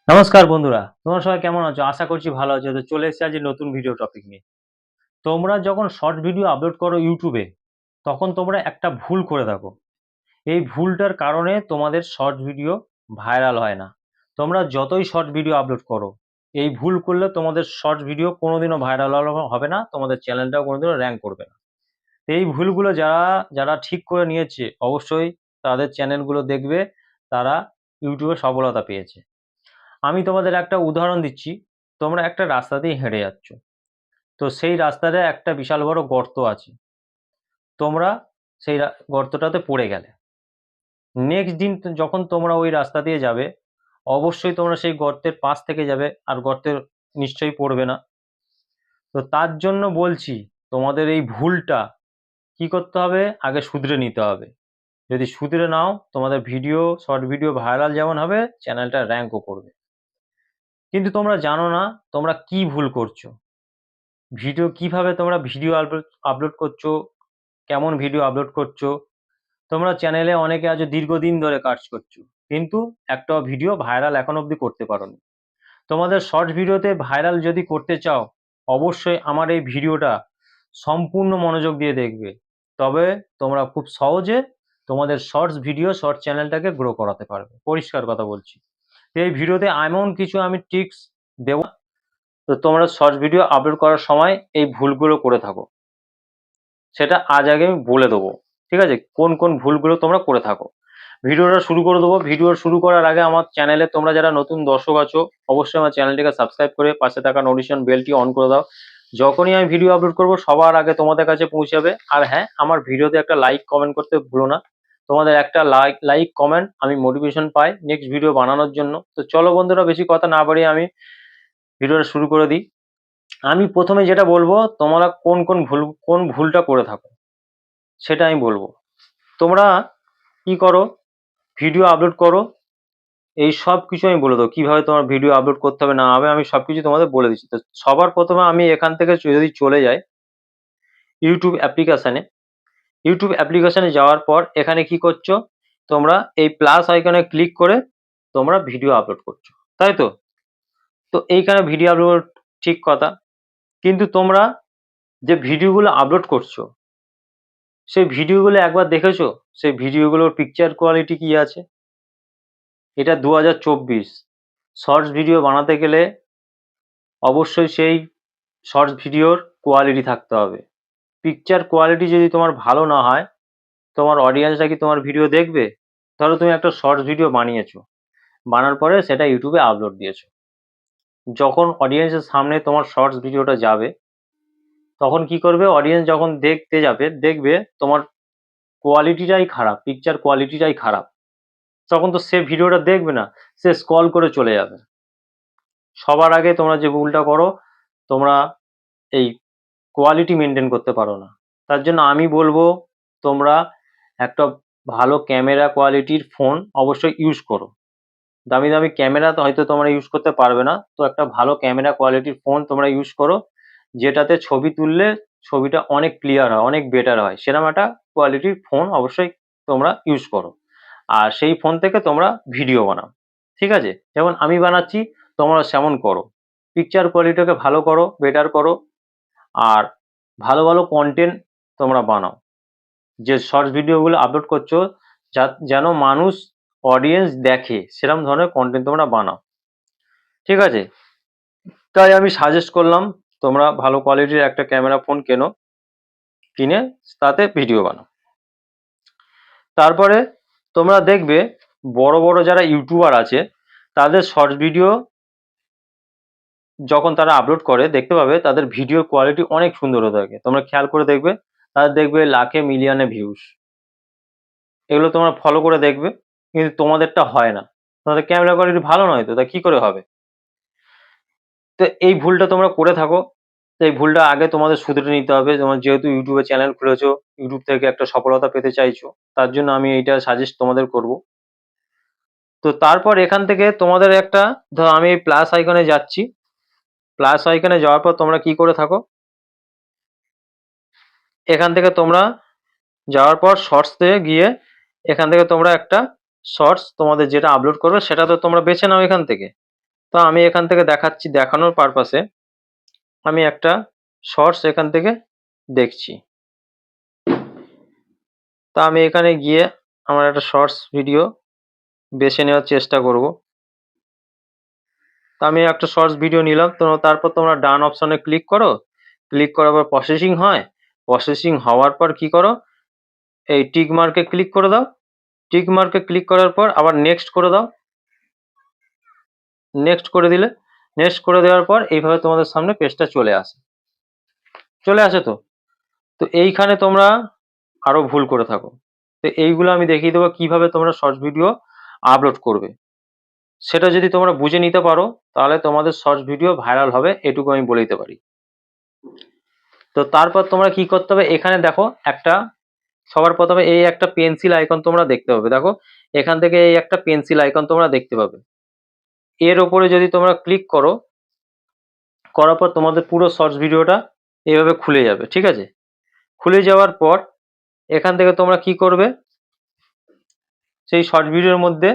নমস্কার বন্ধুরা, তোমরা সবাই কেমন আছো? আশা করছি ভালো আছো। তো চলে এসেছি আজ নতুন ভিডিও টপিক নিয়ে। তোমরা যখন শর্ট ভিডিও আপলোড করো ইউটিউবে, তখন তোমরা একটা ভুল করে থাকো। এই ভুলটার কারণে তোমাদের শর্ট ভিডিও ভাইরাল হয় না। তোমরা যতই শর্ট ভিডিও আপলোড করো, এই ভুল করলে তোমাদের শর্ট ভিডিও কোনোদিনও ভাইরাল হবে না, তোমাদের চ্যানেলটাও কোনোদিনও র্যাঙ্ক করবে না। তো এই ভুলগুলো যারা যারা ঠিক করে নিয়েছে, অবশ্যই তাদের চ্যানেলগুলো দেখবে, তারা ইউটিউবে সফলতা পেয়েছে। আমি তোমাদের একটা উদাহরণ দিচ্ছি। তোমরা একটা রাস্তা দিয়ে হেঁটে যাচ্ছ, তো সেই রাস্তাতে একটা বিশাল বড় গর্ত আছে। তোমরা সেই গর্তটাতে পড়ে গেলে, নেক্সট দিন যখন তোমরা ওই রাস্তা দিয়ে যাবে, অবশ্যই তোমরা সেই গর্তের পাশ থেকে যাবে, আর গর্তের নিশ্চয়ই পড়বে না। তো তার জন্য বলছি, তোমাদের এই ভুলটা কি করতে হবে, আগে শুধরে নিতে হবে। যদি শুধরে নাও, তোমাদের ভিডিও, শর্ট ভিডিও ভাইরাল যেমন হবে, চ্যানেলটা র্যাঙ্কও করবে। কিন্তু তোমরা জানো না তোমরা কি ভুল করছো। কিভাবে তোমরা ভিডিও আপলোড করছো, কেমন ভিডিও আপলোড করছো। তোমরা চ্যানেলে অনেকে আজ দীর্ঘদিন ধরে কাজ করছো, কিন্তু একটা ভিডিও ভাইরাল এখন অবধি করতে পারোনি। তোমাদের শর্ট ভিডিওতে ভাইরাল যদি করতে চাও, অবশ্যই আমার এই ভিডিওটা সম্পূর্ণ মনোযোগ দিয়ে দেখবে। তবে তোমরা খুব সহজে তোমাদের শর্টস ভিডিও, শর্ট চ্যানেলটাকে গ্রো করাতে পারবে। পরিষ্কার কথা বলছি। তো এই ভিডিওতে এমন কিছু আমি টিপস দেব, তো তোমরা শর্ট ভিডিও আপলোড করার সময় এই ভুলগুলো করে থাকো, সেটা আজ আগে আমি বলে দেবো। ঠিক আছে, কোন কোন ভুলগুলো তোমরা করে থাকো। ভিডিওটা শুরু করে দেবো। ভিডিও শুরু করার আগে আমার চ্যানেলে তোমরা যারা নতুন দর্শক আছো, অবশ্যই আমার চ্যানেলটিকে সাবস্ক্রাইব করে পাশে থাকা নোটিফিকেশন বেলটি অন করে দাও। যখনই আমি ভিডিও আপলোড করবো, সবার আগে তোমাদের কাছে পৌঁছাবে। আর হ্যাঁ, আমার ভিডিওতে একটা লাইক কমেন্ট করতে ভুলো না। তোমাদের একটা লাইক কমেন্ট আমি মোটিভেশন পাই নেক্সট ভিডিও বানানোর জন্য। তো চলো বন্ধুরা, বেশি কথা না বাড়িয়ে আমি ভিডিওটা শুরু করে দিই। আমি প্রথমে যেটা বলবো, তোমরা কোন ভুলটা করে থাকো সেটা আমি বলবো। তোমরা কি করো, ভিডিও আপলোড করো, এই সব কিছু আমি বলে দেবো কিভাবে তোমার ভিডিও আপলোড করতে হবে না হবে, আমি সবকিছু তোমাদের বলে দিচ্ছি। তো সবার প্রথমে আমি এখান থেকে যদি চলে যাই ইউটিউব অ্যাপ্লিকেশনে, ইউটিউব অ্যাপ্লিকেশনে যাওয়ার পর এখানে কি করছো, তোমরা এই প্লাস আইকনে ক্লিক করে তোমরা ভিডিও আপলোড করছো, তাই তো? তো এইখানে ভিডিও আপলোড, ঠিক কথা। কিন্তু তোমরা যে ভিডিওগুলো আপলোড করছো, সেই ভিডিওগুলো একবার দেখেছো সেই ভিডিওগুলোর পিকচার কোয়ালিটি কি আছে? এটা 2024, শর্টস ভিডিও বানাতে গেলে অবশ্যই সেই শর্টস ভিডিওর কোয়ালিটি থাকতে হবে। পিকচার কোয়ালিটি যদি তোমার ভালো না হয়, তোমার অডিয়েন্সরা কি তোমার ভিডিও দেখবে? ধরো তুমি একটা শর্টস ভিডিও বানিয়েছো, বানার পরে সেটা ইউটিউবে আপলোড দিয়েছো। যখন অডিয়েন্সের সামনে তোমার শর্টস ভিডিওটা যাবে, তখন কি করবে, অডিয়েন্স যখন দেখতে যাবে, দেখবে তোমার কোয়ালিটিটাই খারাপ, পিকচার কোয়ালিটিটাই খারাপ। তখন তো সে ভিডিওটা দেখবে না, সে স্ক্রল করে চলে যাবে। সবার আগে তোমরা যে ভুলটা করো, তোমরা এই কোয়ালিটি মেনটেন করতে পারো না। তার জন্য আমি বলবো, তোমরা একটা ভালো ক্যামেরা কোয়ালিটির ফোন অবশ্যই ইউজ করো। দামি দামি ক্যামেরা তো হয়তো তোমরা ইউজ করতে পারবে না, তো একটা ভালো ক্যামেরা কোয়ালিটির ফোন তোমরা ইউজ করো, যেটাতে ছবি তুললে ছবিটা অনেক ক্লিয়ার হয়, অনেক বেটার হয়। সেরকম একটা কোয়ালিটির ফোন অবশ্যই তোমরা ইউজ করো, আর সেই ফোন থেকে তোমরা ভিডিও বানাও। ঠিক আছে, যেমন আমি বানাচ্ছি, তোমরা সেমন করো। পিকচার কোয়ালিটিকে ভালো করো, বেটার করো, আর ভালো ভালো কন্টেন্ট তোমরা বানাও। যে শর্টস ভিডিওগুলো আপলোড করছো, যেন মানুষ, অডিয়েন্স দেখে, সেরকম ধরনের কন্টেন্ট তোমরা বানাও। ঠিক আছে, তাই আমি সাজেস্ট করলাম তোমরা ভালো কোয়ালিটির একটা ক্যামেরা ফোন কেনো, কিনে তাতে ভিডিও বানাও। তারপরে তোমরা দেখবে বড় বড় যারা ইউটিউবার আছে, তাদের শর্টস ভিডিও যখন তারা আপলোড করে, দেখতে পাবে তাদের ভিডিওর কোয়ালিটি অনেক সুন্দর হয়ে থাকে। তোমরা খেয়াল করে দেখবে, তাদের দেখবে লাখে মিলিয়নে ভিউস। এগুলো তোমরা ফলো করে দেখবে, কিন্তু তোমাদেরটা হয় না। তোমাদের ক্যামেরা কোয়ালিটি ভালো নয়, তো তা কি করে হবে? তো এই ভুলটা তোমরা করে থাকো। তো এই ভুলটা আগে তোমাদের শুধরে নিতে হবে। তোমার যেহেতু ইউটিউবে চ্যানেল খুলেছো, ইউটিউব থেকে একটা সফলতা পেতে চাইছো, তার জন্য আমি এইটা সাজেস্ট তোমাদের করব। তো তারপর এখান থেকে তোমাদের একটা, ধরো আমি এই প্লাস আইকনে যাচ্ছি, প্লাস আইকনে যাওয়ার পর তোমরা কি করে থাকো, এখান থেকে তোমরা যাওয়ার পর শর্টসে গিয়ে, এখান থেকে তোমরা একটা শর্টস তোমাদের যেটা আপলোড করবে সেটা তো তোমরা বেছে নাও এখান থেকে। তো আমি এখান থেকে দেখাচ্ছি, দেখানোর পারপাসে আমি একটা শর্টস এখান থেকে দেখছি। তা আমি এখানে গিয়ে আমার একটা শর্টস ভিডিও বেছে নেওয়ার চেষ্টা করব। তো আমি একটা শর্টস ভিডিও নিলাম, তো তারপর তোমরা ডান অপশনে ক্লিক করো, ক্লিক করার পর প্রসেসিং হয়, প্রসেসিং হওয়ার পর কি করো, এই টিক মার্কে ক্লিক করে দাও, টিক মার্কে ক্লিক করার পর আবার নেক্সট করে দাও, নেক্সট করে দিলে, নেক্সট করে দেওয়ার পর এইভাবে তোমাদের সামনে পেজটা চলে আসে, চলে আসে। তো তো এইখানে তোমরা আরো ভুল করে থাকো, তো এইগুলো আমি দেখিয়ে দেবো কিভাবে তোমরা শর্টস ভিডিও আপলোড করবে। সেটা যদি তোমরা বুঝে নিতে পারো তাহলে তোমাদের শর্টস ভিডিও ভাইরাল হবে, এটুকু আমি বলে দিতে পারি। তো তারপর তোমরা কি করতে হবে, এখানে দেখো একটা, সবার প্রথমে এই একটা পেন্সিল আইকন তোমরা দেখতে পাবে, দেখো এখান থেকে এই একটা পেন্সিল আইকন তোমরা দেখতে পাবে। এর ওপরে যদি তোমরা ক্লিক করো, করার পর তোমাদের পুরো শর্টস ভিডিওটা এইভাবে খুলে যাবে, ঠিক আছে। খুলে যাওয়ার পর এখান থেকে তোমরা কি করবে, সেই শর্ট ভিডিওর মধ্যে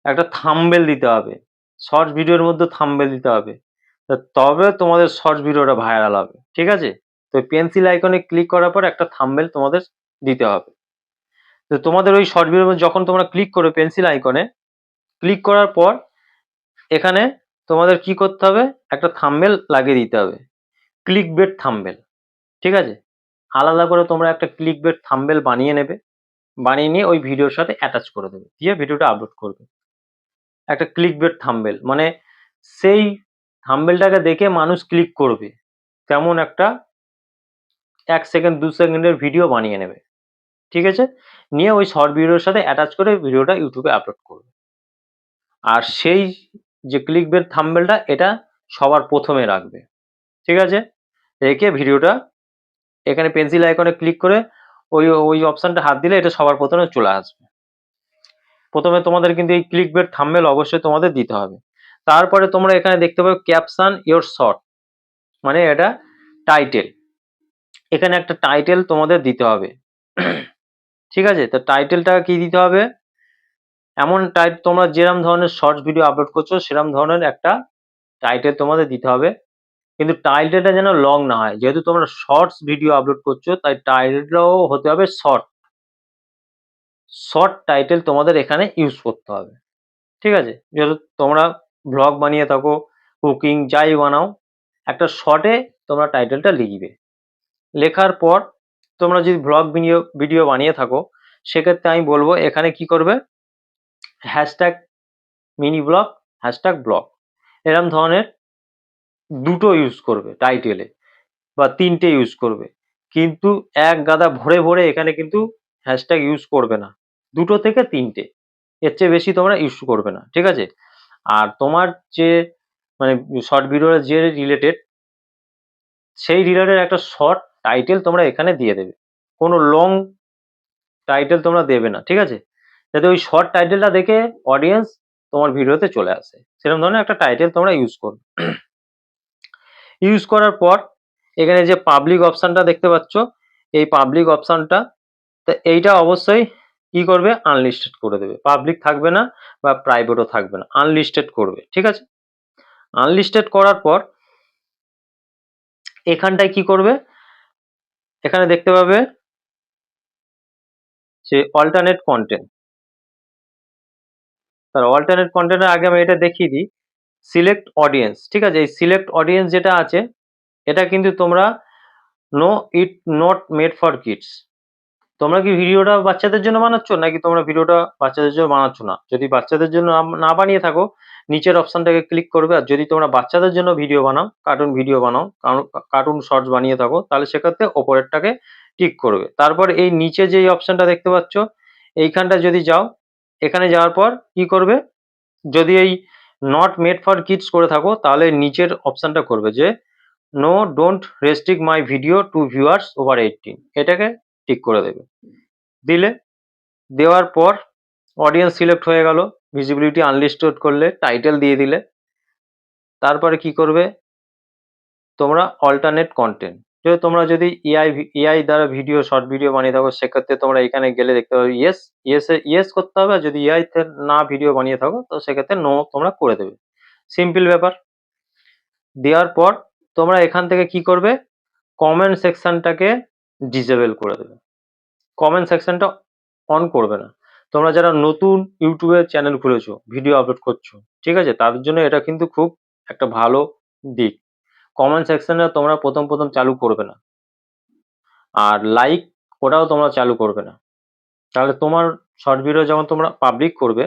একটা থাম্বনেল দিতে হবে, শর্টস ভিডিওর মধ্যে থাম্বনেল দিতে হবে, তবে তোমাদের শর্টস ভিডিওটা ভাইরাল হবে, ঠিক আছে। তো পেন্সিল আইকনে ক্লিক করার পর একটা থাম্বনেল তোমাদের দিতে হবে। তো তোমাদের ওই শর্ট ভিডিও যখন তোমরা ক্লিক করো পেন্সিল আইকনে, ক্লিক করার পর এখানে তোমাদের কি করতে হবে, একটা থাম্বনেল লাগিয়ে দিতে হবে, ক্লিক বেট থাম্বনেল, ঠিক আছে। আলাদা করে তোমরা একটা ক্লিক বেট থাম্বনেল বানিয়ে নেবে, বানিয়ে নিয়ে ওই ভিডিওর সাথে অ্যাটাচ করে দেবে, দিয়ে ভিডিওটা আপলোড করবে। একটা ক্লিক বেট থাম্বনেল মানে সেই থাম্বনেলটাকে দেখে মানুষ ক্লিক করবে, তেমন একটা 1 সেকেন্ড 2 সেকেন্ডের ভিডিও বানিয়ে নেবে, ঠিক আছে। নিয়ে ওই শর্ট ভিডিওর সাথে অ্যাটাচ করে ভিডিওটা ইউটিউবে আপলোড করবে। আর সেই যে ক্লিক বেট থাম্বনেলটা এটা সবার প্রথমে রাখবে, ঠিক আছে। রেখে ভিডিওটা এখানে পেন্সিল আইকনে ক্লিক করে ওই ওই অপশনটা হাত দিলে এটা সবার প্রথমে চলে আসবে। প্রথমে তোমাদের কিন্তু এই ক্লিক বেট থাম্বনেল অবশ্যই তোমাদের দিতে হবে। তারপরে তোমরা এখানে দেখতে পাবে ক্যাপশন ইওর শর্ট, মানে এটা টাইটেল, এখানে একটা টাইটেল তোমাদের দিতে হবে, ঠিক আছে। তো টাইটেলটা কি দিতে হবে, এমন তোমরা যেরকম ধরনের শর্টস ভিডিও আপলোড করছো সেরকম ধরনের একটা টাইটেল তোমাদের দিতে হবে, কিন্তু টাইটেলটা যেন লং না হয়, যেহেতু তোমরা শর্টস ভিডিও আপলোড করছো তাই টাইটেলটাও হতে হবে শর্ট, শর্ট টাইটেল তোমাদের এখানে ইউজ করতে হবে, ঠিক আছে। যেহেতু তোমরা ব্লগ বানিয়ে থাকো, কুকিং যাই বানাও, একটা শর্টে তোমরা টাইটেলটা লিখবে। লেখার পর তোমরা যদি ব্লগ ভিডিও বানিয়ে থাকো সেক্ষেত্রে আমি বলবো এখানে কি করবে, hashtag mini blog, hashtag blog, এরকম ধরনের দুটো ইউজ করবে টাইটেলে, বা 3টে ইউজ করবে, কিন্তু এক গাদা ভরে ভরে এখানে কিন্তু হ্যাশট্যাগ ইউজ করবে না, 2টো থেকে 3টে, এর চেয়ে বেশি তোমরা ইউজ করবে না, ঠিক আছে। আর তোমার যে মানে শর্ট ভিডিওর যে রিলেটেড, সেই রিলেটেড একটা শর্ট টাইটেল তোমরা এখানে দিয়ে দেবে, কোনো লং টাইটেল তোমরা দেবে না, ঠিক আছে, যাতে ওই শর্ট টাইটেলটা দেখে অডিয়েন্স তোমার ভিডিওতে চলে আসে, সেরকম ধরনের একটা টাইটেল তোমরা ইউজ করবে। ইউজ করার পর এখানে যে পাবলিক অপশনটা দেখতে পাচ্ছ, এই পাবলিক অপশনটা, তো এইটা অবশ্যই কি করবে, আনলিস্টেড করে দেবে, পাবলিক থাকবে না বা প্রাইভেটও থাকবে না, আনলিস্টেড করবে, ঠিক আছে। আনলিস্টেড করার পর এখানটায় কি করবে, এখানে দেখতে পাবে যে অল্টারনেট কন্টেন্ট, তার অল্টারনেট কন্টেন্টের আগে আমি এটা দেখিয়ে দিই, সিলেক্ট অডিয়েন্স, ঠিক আছে। এই সিলেক্ট অডিয়েন্স যেটা আছে এটা কিন্তু তোমরা no it not made for kids, তোমরা কি ভিডিওটা বাচ্চাদের জন্য বানাচ্ছ নাকি তোমরা ভিডিওটা বাচ্চাদের জন্য বানাচ্ছ না, যদি বাচ্চাদের জন্য না বানিয়ে থাকো নিচের অপশনটাকে ক্লিক করবে, আর যদি তোমরা বাচ্চাদের জন্য ভিডিও বানাও, কার্টুন ভিডিও বানাও, কার্টুন শর্টস বানিয়ে থাকো, তাহলে সেক্ষেত্রে ওপরেরটাকে টিক করবে। তারপর এই নিচে যে অপশনটা দেখতে পাচ্ছ এইখানটা যদি যাও, এখানে যাওয়ার পর কি করবে, যদি এই নট মেড ফর কিডস করে থাকো তাহলে নিচের অপশনটা করবে যে no don't restrict my video to viewers over 18, এটাকে টিক করে দেবে। দিলে, দেওয়ার পর অডিয়েন্স সিলেক্ট হয়ে গেল, ভিজিবিলিটি আনলিস্টেড করলে, টাইটেল দিয়ে দিলে, তারপরে কি করবে, তোমরা অল্টারনেট কন্টেন্ট, যদি তোমরা যদি এআই দ্বারা ভিডিও শর্ট ভিডিও বানিয়ে থাকো সেক্ষেত্রে তোমরা এখানে গেলে দেখতে পাবে ইয়েস করতে হবে, আর যদি এআই তে না ভিডিও বানিয়ে থাকো তো সেক্ষেত্রে নো তোমরা করে দেবে। সিম্পল ব্যাপার। দেওয়ার পর তোমরা এখান থেকে কি করবে, কমেন্ট সেকশনটাকে ডিসেবল করে দেবে। কমেন্ট সেকশনটা অন করবে না। তোমরা যারা নতুন ইউটিউবে চ্যানেল খুলেছো, ভিডিও আপলোড করছো, ঠিক আছে, তাদের জন্য এটা কিন্তু খুব একটা ভালো দিক। কমেন্ট সেকশনে তোমরা প্রথম চালু করবে না, আর লাইক ওটাও তোমরা চালু করবে না। তাহলে তোমার শর্ট ভিডিও যখন তোমরা পাবলিক করবে,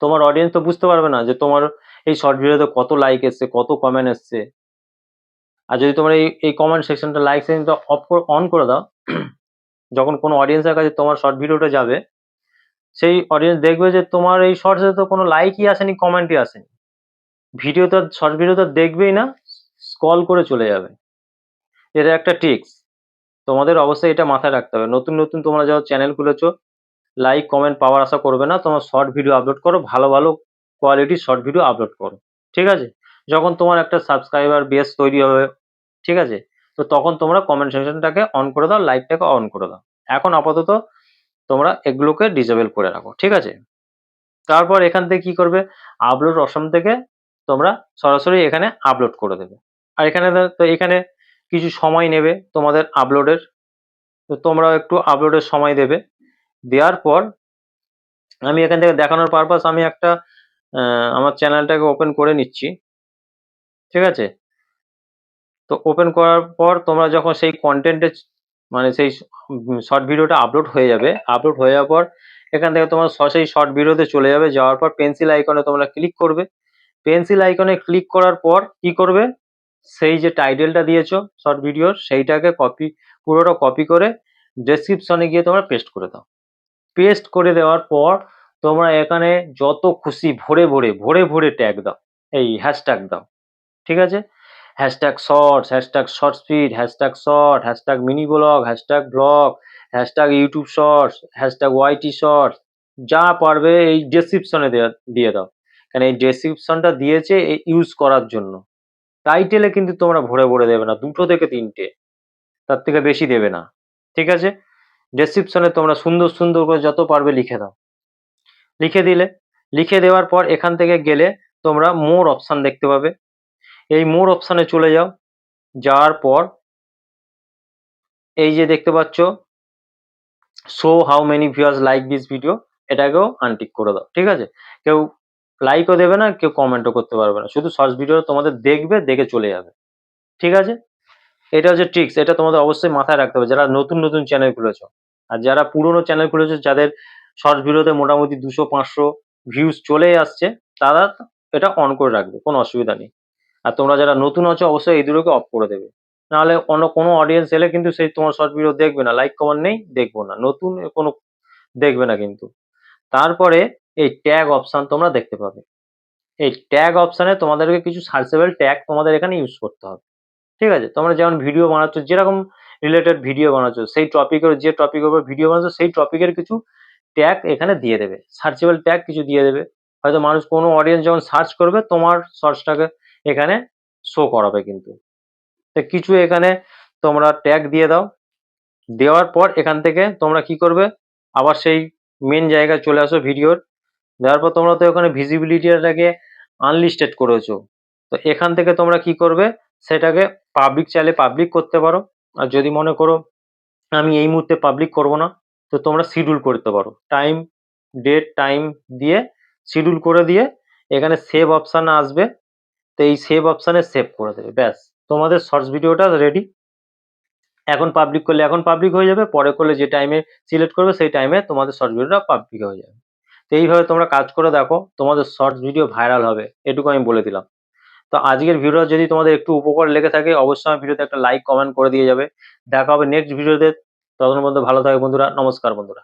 তোমার অডিয়েন্স তো বুঝতে পারবে না যে তোমার এই শর্ট ভিডিওতে কত লাইক এসছে, কত কমেন্ট এসছে। আর যদি তোমরা এই কমেন্ট সেকশনটা, লাইক সেকশনটা অন করে দাও, যখন কোনো অডিয়েন্সের কাছে তোমার শর্ট ভিডিওটা যাবে, সেই অডিয়েন্স দেখবে যে তোমার এই শর্টসে তো কোনো লাইকই আসেনি, কমেন্টই আসেনি, ভিডিওটা, শর্ট ভিডিওটা দেখবেই না, স্ক্রল করে চলে যাবে। এটা একটা ট্রিক্স, তোমাদের অবশ্যই এটা মাথায় রাখতে হবে। নতুন তোমরা যারা চ্যানেল খুলেছো, লাইক কমেন্ট পাওয়ার আশা করবে না, তোমার শর্ট ভিডিও আপলোড করো, ভালো কোয়ালিটির শর্ট ভিডিও আপলোড করো, ঠিক আছে। যখন তোমার একটা সাবস্ক্রাইবার বেস তৈরি হবে, ঠিক আছে, তো তখন তোমরা কমেন্ট সেকশনটাকে অন করে দাও, লাইকটাকে অন করে দাও। এখন আপাতত তোমরা এগুলোকে ডিসেবল করে রাখো, ঠিক আছে। তারপর এখান থেকে কি করবে, আপলোড অপশন থেকে তোমরা সরাসরি এখানে আপলোড করে দেবে। আর এখানে কিছু সময় নেবে তোমাদের আপলোডের, তো তোমরা একটু আপলোডের সময় দেবে। দেওয়ার পর আমি এখান থেকে দেখানোর পারপাস আমি একটা আমার চ্যানেলটাকে ওপেন করে নিচ্ছি, ঠিক আছে। তো ওপেন করার পর তোমরা যখন সেই কন্টেন্টে, মানে সেই শর্ট ভিডিওটা আপলোড হয়ে যাবে, আপলোড হয়ে যাওয়ার পর এখান থেকে তোমার সেই শর্ট ভিডিওতে চলে যাবে। যাওয়ার পর পেন্সিল আইকনে তোমরা ক্লিক করবে। পেন্সিল আইকনে ক্লিক করার পর কি করবে, সেই যে টাইটেলটা দিয়েছো শর্ট ভিডিওর, সেইটাকে পুরোটা কপি করে ডেসক্রিপশনে গিয়ে তোমরা পেস্ট করে দাও। পেস্ট করে দেওয়ার পর তোমরা এখানে যত খুশি ভরে ট্যাগ দাও, এই হ্যাশট্যাগ দাও, ঠিক আছে। Hashtag shorts, hashtag short speed, hashtag short, hashtag mini blog, hashtag blog, hashtag YouTube shorts, hashtag YT shorts, যা পারবে এই ডেসক্রিপশনে দিয়ে দাও। কারণ এই ডেসক্রিপশনটা দিয়েছে ইউজ করার জন্য। টাইটেলে কিন্তু তোমরা ভরে দেবে না, 2 থেকে 3টে, তার থেকে বেশি দেবে না, ঠিক আছে। ডেসক্রিপশনে তোমরা সুন্দর করে যত পারবে লিখে দাও। লিখে দেওয়ার পর এখান থেকে গেলে তোমরা মোর অপশন দেখতে পাবে। এই মোর অপশনে চলে যাও। যাওয়ার পর এই যে দেখতে পাচ্ছ show how many viewers like this video, এটাকেও আনটিক করে দাও, ঠিক আছে। কেউ লাইকও দেবে না, কেউ কমেন্টও করতে পারবে না, শুধু শর্টস ভিডিও তোমাদের দেখবে, দেখে চলে যাবে, ঠিক আছে। এটা হচ্ছে ট্রিক্স, এটা তোমাদের অবশ্যই মাথায় রাখতে হবে যারা নতুন চ্যানেল খুলেছো। আর যারা পুরনো চ্যানেল খুলেছো, যাদের শর্টস ভিডিওতে মোটামুটি 200-500 ভিউজ চলে আসছে, তারা এটা অন করে রাখবে, কোনো অসুবিধা নেই। আর তোমরা যারা নতুন আছো, অবশ্যই এই দুটোকে অফ করে দেবে, নাহলে অন্য কোনো অডিয়েন্স এলে কিন্তু সেই তোমার শর্ট ভিডিও দেখবে না, লাইক কমেন্ট নেই, দেখবো না, নতুন কোনো দেখবে না কিন্তু। তারপরে এই ট্যাগ অপশন তোমরা দেখতে পাবে। এই ট্যাগ অপশনে তোমাদেরকে কিছু সার্চেবল ট্যাগ তোমাদের এখানে ইউজ করতে হবে, ঠিক আছে। তোমরা যেমন ভিডিও বানাচ্ছ, যেরকম রিলেটেড ভিডিও বানাচ্ছ, সেই টপিকের, যে টপিকের উপর ভিডিও বানাচ্ছ, সেই টপিকের কিছু ট্যাগ এখানে দিয়ে দেবে, সার্চেবল ট্যাগ কিছু দিয়ে দেবে। হয়তো মানুষ, কোনো অডিয়েন্স যখন সার্চ করবে, তোমার সার্চটাকে এখানে শো করাবে কিন্তু। তো কিছু এখানে তোমরা ট্যাগ দিয়ে দাও। দেওয়ার পর এখান থেকে তোমরা কি করবে, আবার সেই মেন জায়গায় চলে আসো ভিডিওর। দেওয়ার পর তোমরা তো ওখানে ভিজিবিলিটিটাকে আনলিস্টেড করেছো, তো এখান থেকে তোমরা কি করবে, সেটাকে পাবলিক চাইলে পাবলিক করতে পারো। আর যদি মনে করো আমি এই মুহূর্তে পাবলিক করব না, তো তোমরা শিডিউল করতে পারো, ডেট টাইম দিয়ে শিডিউল করে দিয়ে এখানে সেভ অপশন আসবে। তো এই সেভ অপশনে সেভ করে দেবে, ব্যাস তোমাদের শর্টস ভিডিওটা রেডি। এখন পাবলিক করলে এখন পাবলিক হয়ে যাবে, পরে করলে যে টাইমে সিলেক্ট করবে সেই টাইমে তোমাদের শর্টস ভিডিওটা পাবলিক হয়ে যাবে। তো এইভাবে তোমরা কাজ করে দেখো, তোমাদের শর্টস ভিডিও ভাইরাল হবে, এটুকু আমি বলে দিলাম। তো আজকের ভিডিও যদি তোমাদের একটু উপকার লেগে থাকে, অবশ্যই আমার ভিডিওতে একটা লাইক কমেন্ট করে দিয়ে যাবে। দেখা হবে নেক্সট ভিডিওতে, ততক্ষণ পর্যন্ত ভালো থাকে বন্ধুরা, নমস্কার বন্ধুরা।